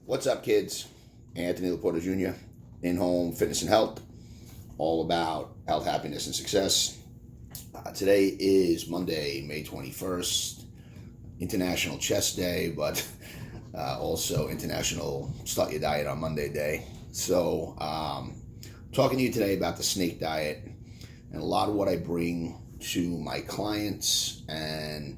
What's up, kids? Anthony Laporta Jr., in-home fitness and health, all about health, happiness, and success. Today is Monday, May 21st, International Chest Day, but also International Start Your Diet on Monday Day. So, talking to you today about the Snake Diet and a lot of what I bring to my clients and,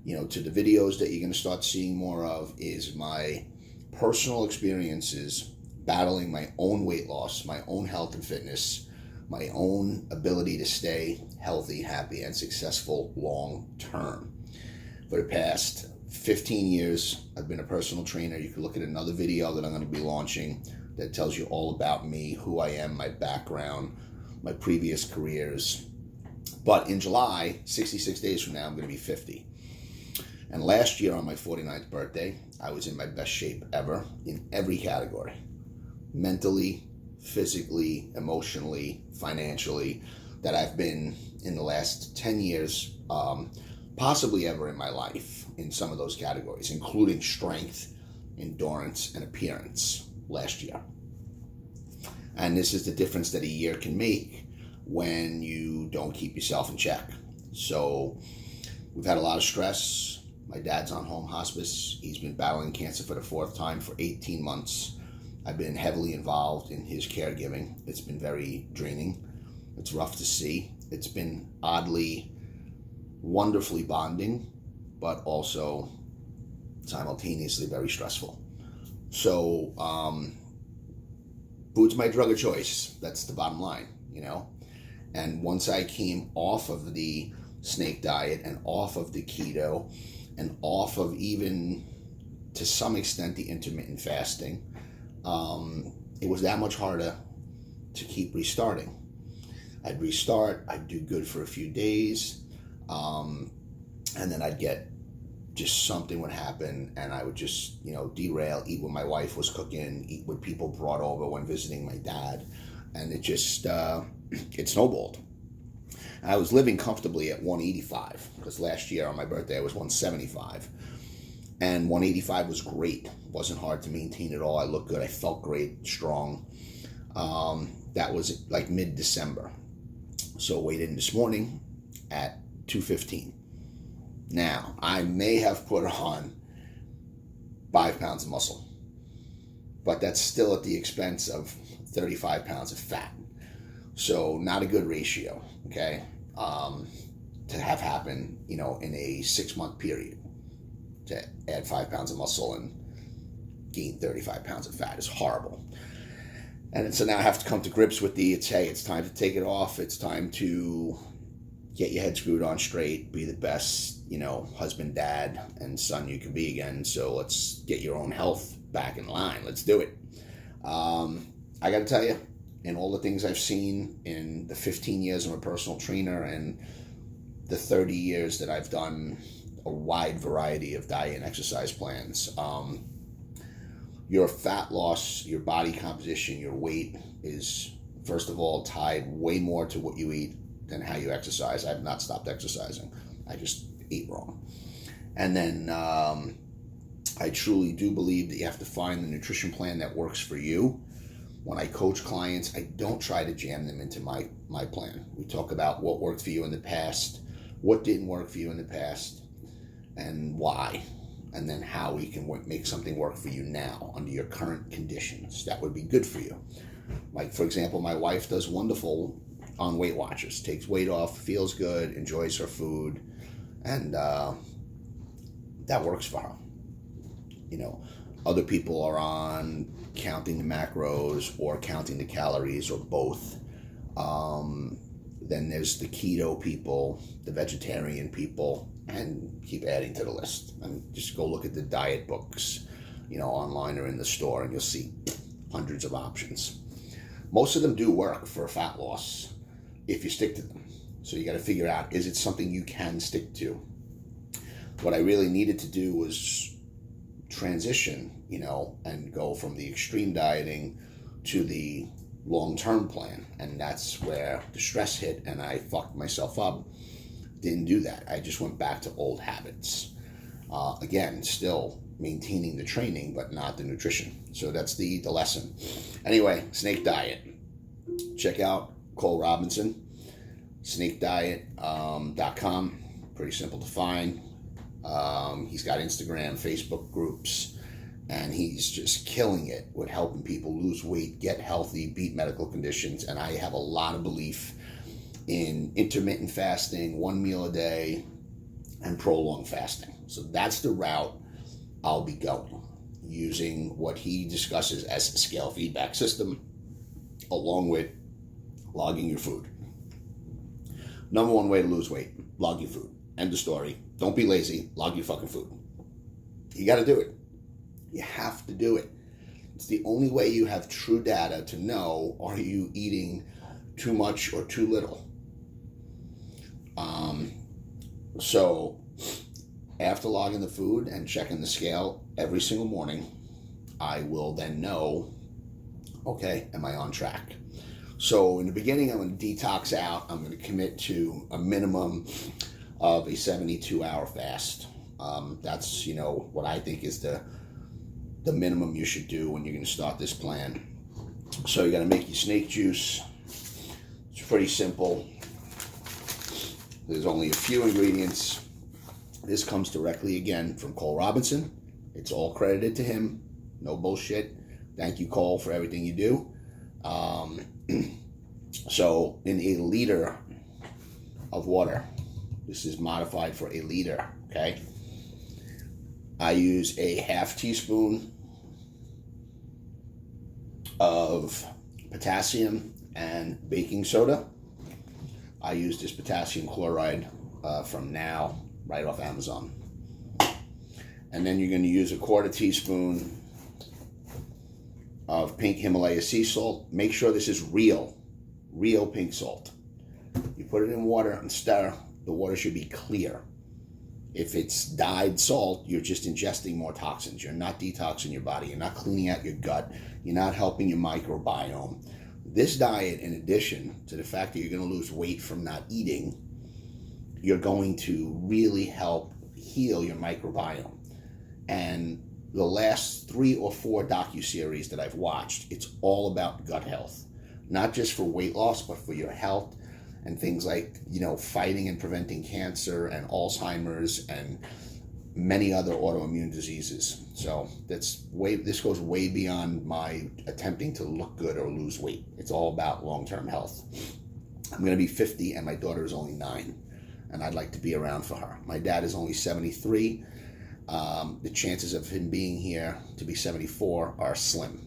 to the videos that you're going to start seeing more of is my personal experiences battling my own weight loss, my own health and fitness, my own ability to stay healthy, happy, and successful long term. For the past 15 years, I've been a personal trainer. You can look at another video that I'm going to be launching that tells you all about me, who I am, my background, my previous careers. But in July, 66 days from now, I'm going to be 50. And last year on my 49th birthday, I was in my best shape ever in every category. Mentally, physically, emotionally, financially, that I've been in the last 10 years, possibly ever in my life in some of those categories, including strength, endurance, and appearance last year. And this is the difference that a year can make when you don't keep yourself in check. So we've had a lot of stress. My dad's on home hospice. He's been battling cancer for the fourth time for 18 months. I've been heavily involved in his caregiving. It's been very draining. It's rough to see. It's been oddly, wonderfully bonding, but also simultaneously very stressful. So, food's my drug of choice. That's the bottom line, And once I came off of the snake diet and off of the keto and off of even, to some extent, the intermittent fasting, it was that much harder to keep restarting. I'd restart, I'd do good for a few days, and then I'd get just something would happen and I would just, derail, eat what my wife was cooking, eat what people brought over when visiting my dad, and it just, it snowballed. I was living comfortably at 185 because last year on my birthday I was 175, and 185 was great. It wasn't hard to maintain at all. I looked good. I felt great, strong. That was like mid-December. So weighed in this morning at 215. Now, I may have put on 5 pounds of muscle, but that's still at the expense of 35 pounds of fat. So not a good ratio, okay, to have happen, in a 6-month period. To add 5 pounds of muscle and gain 35 pounds of fat is horrible. And so now I have to come to grips with it's time to take it off. It's time to get your head screwed on straight, be the best, husband, dad, and son you can be again. So let's get your own health back in line. Let's do it. I got to tell you, in all the things I've seen in the 15 years I'm a personal trainer and the 30 years that I've done a wide variety of diet and exercise plans, your fat loss, your body composition, your weight is, first of all, tied way more to what you eat than how you exercise. I have not stopped exercising. I just ate wrong. And then I truly do believe that you have to find the nutrition plan that works for you. When I coach clients, I don't try to jam them into my plan. We talk about what worked for you in the past, what didn't work for you in the past, and why, and then how we can make something work for you now under your current conditions that would be good for you. Like, for example, my wife does wonderful on Weight Watchers, takes weight off, feels good, enjoys her food, and that works for her. Other people are on counting the macros or counting the calories or both. Then there's the keto people, the vegetarian people, and keep adding to the list. And just go look at the diet books, online or in the store, and you'll see hundreds of options. Most of them do work for fat loss if you stick to them. So you got to figure out, is it something you can stick to? What I really needed to do was transition, and go from the extreme dieting to the long-term plan. And that's where the stress hit and I fucked myself up. Didn't do that. I just went back to old habits. Again, still maintaining the training, but not the nutrition. So that's the lesson. Anyway, Snake Diet. Check out Cole Robinson, SnakeDiet.com. Pretty simple to find. He's got Instagram, Facebook groups, and he's just killing it with helping people lose weight, get healthy, beat medical conditions. And I have a lot of belief in intermittent fasting, 1 meal a day, and prolonged fasting. So that's the route I'll be going, using what he discusses as a scale feedback system, along with logging your food. Number one way to lose weight, log your food. End of story. Don't be lazy. Log your fucking food. You got to do it. You have to do it. It's the only way you have true data to know, are you eating too much or too little? So after logging the food and checking the scale every single morning, I will then know, okay, am I on track? So in the beginning, I'm going to detox out. I'm going to commit to a minimum of a 72-hour fast. That's, what I think is the minimum you should do when you're going to start this plan. So you got to make your snake juice. It's pretty simple. There's only a few ingredients. This comes directly, again, from Cole Robinson. It's all credited to him. No bullshit. Thank you, Cole, for everything you do. So in a liter of water, this is modified for a liter, okay? I use a half teaspoon of potassium and baking soda. I use this potassium chloride from Now, right off Amazon. And then you're going to use a quarter teaspoon of pink Himalaya sea salt. Make sure this is real pink salt. You put it in water and stir. The water should be clear. If it's dyed salt, you're just ingesting more toxins. You're not detoxing your body. You're not cleaning out your gut. You're not helping your microbiome. This diet, in addition to the fact that you're going to lose weight from not eating, you're going to really help heal your microbiome. And the last 3 or 4 docuseries that I've watched, it's all about gut health. Not just for weight loss, but for your health and things like, fighting and preventing cancer and Alzheimer's and many other autoimmune diseases. So this goes way beyond my attempting to look good or lose weight. It's all about long-term health. I'm going to be 50 and my daughter is only 9, and I'd like to be around for her. My dad is only 73. The chances of him being here to be 74 are slim,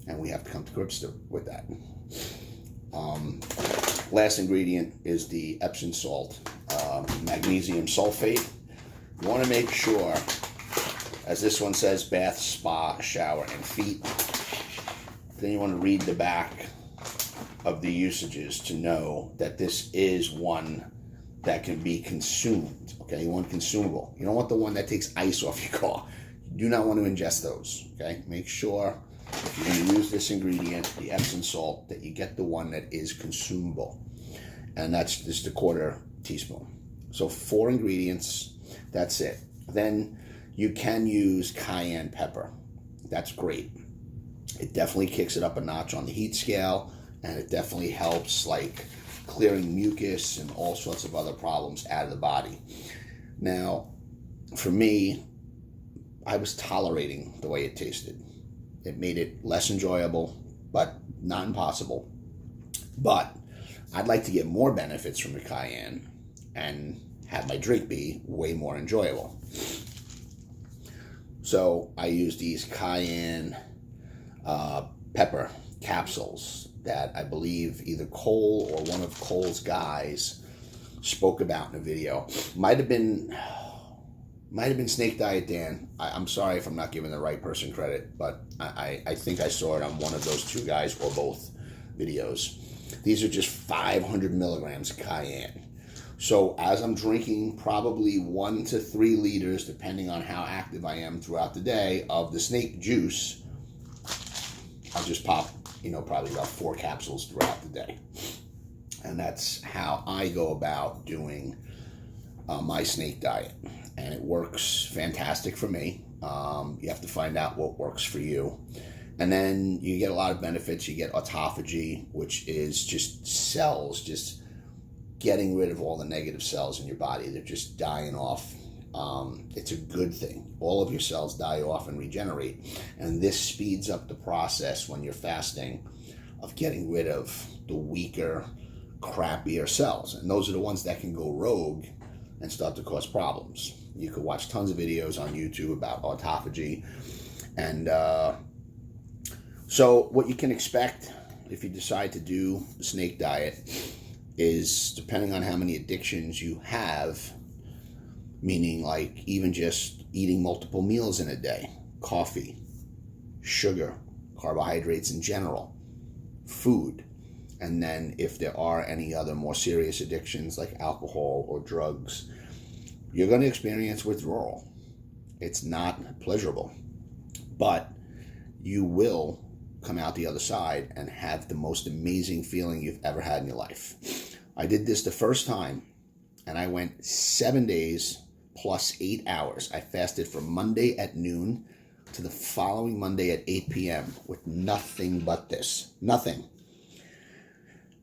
and we have to come to grips with that. Last ingredient is the Epsom salt, magnesium sulfate. You want to make sure, as this one says, bath, spa, shower, and feet. Then you want to read the back of the usages to know that this is one that can be consumed. Okay, you want consumable. You don't want the one that takes ice off your car. You do not want to ingest those. Okay, make sure if you're going to use this ingredient, the Epsom salt, that you get the one that is consumable. And that's just a quarter teaspoon. So 4 ingredients, that's it. Then you can use cayenne pepper. That's great. It definitely kicks it up a notch on the heat scale, and it definitely helps like clearing mucus and all sorts of other problems out of the body. Now, for me, I was tolerating the way it tasted. It made it less enjoyable, but not impossible. But I'd like to get more benefits from the cayenne and have my drink be way more enjoyable. So I use these cayenne pepper capsules that I believe either Cole or one of Cole's guys spoke about in a video. Might have been Snake Diet Dan. I'm sorry if I'm not giving the right person credit, but I think I saw it on one of those 2 guys or both videos. These are just 500 milligrams of cayenne. So as I'm drinking probably 1 to 3 liters, depending on how active I am throughout the day, of the snake juice, I'll just pop, probably about 4 capsules throughout the day. And that's how I go about doing my snake diet. And it works fantastic for me. You have to find out what works for you. And then you get a lot of benefits. You get autophagy, which is just cells, just getting rid of all the negative cells in your body. They're just dying off. It's a good thing. All of your cells die off and regenerate. And this speeds up the process when you're fasting of getting rid of the weaker, crappier cells. And those are the ones that can go rogue and start to cause problems. You could watch tons of videos on YouTube about autophagy. And so what you can expect if you decide to do the snake diet is, depending on how many addictions you have, meaning like even just eating multiple meals in a day, coffee, sugar, carbohydrates in general, food, and then if there are any other more serious addictions like alcohol or drugs, you're going to experience withdrawal. It's not pleasurable, but you will come out the other side and have the most amazing feeling you've ever had in your life. I did this the first time, and I went 7 days plus 8 hours. I fasted from Monday at noon to the following Monday at 8 p.m. with nothing but this. Nothing.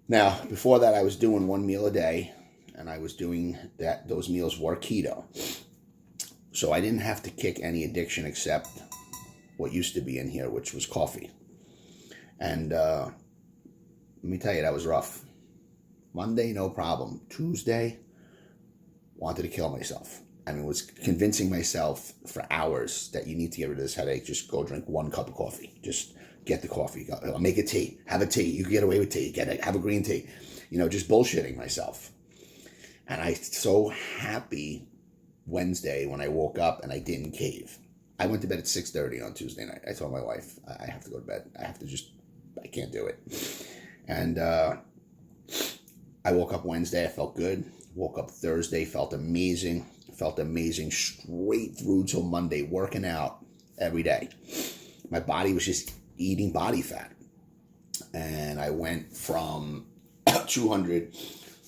Now, before that, I was doing 1 meal a day, and I was doing that. Those meals were keto. So I didn't have to kick any addiction except what used to be in here, which was coffee. And let me tell you, that was rough. Monday, no problem. Tuesday, wanted to kill myself. I mean, was convincing myself for hours that you need to get rid of this headache. Just go drink 1 cup of coffee. Just get the coffee. I'll make a tea. Have a tea. You can get away with tea. Have a green tea. You know, just bullshitting myself. And I so happy Wednesday when I woke up and I didn't cave. I went to bed at 6:30 on Tuesday night. I told my wife, I have to go to bed. I can't do it. And I woke up Wednesday. I felt good. Woke up Thursday. Felt amazing. Felt amazing straight through till Monday, working out every day. My body was just eating body fat. And I went from 200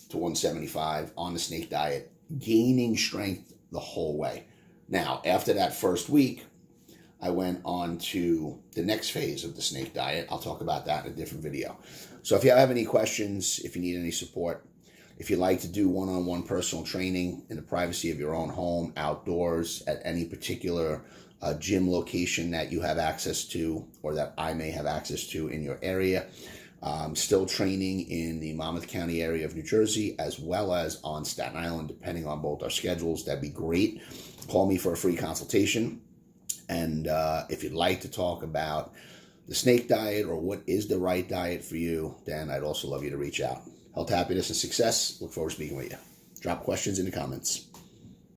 to 175 on the snake diet, gaining strength the whole way. Now, after that first week, I went on to the next phase of the snake diet. I'll talk about that in a different video. So if you have any questions, if you need any support, if you'd like to do one-on-one personal training in the privacy of your own home, outdoors, at any particular gym location that you have access to or that I may have access to in your area, still training in the Monmouth County area of New Jersey, as well as on Staten Island, depending on both our schedules. That'd be great. Call me for a free consultation. And if you'd like to talk about the snake diet or what is the right diet for you, then I'd also love you to reach out. Health, happiness, and success. Look forward to speaking with you. Drop questions in the comments.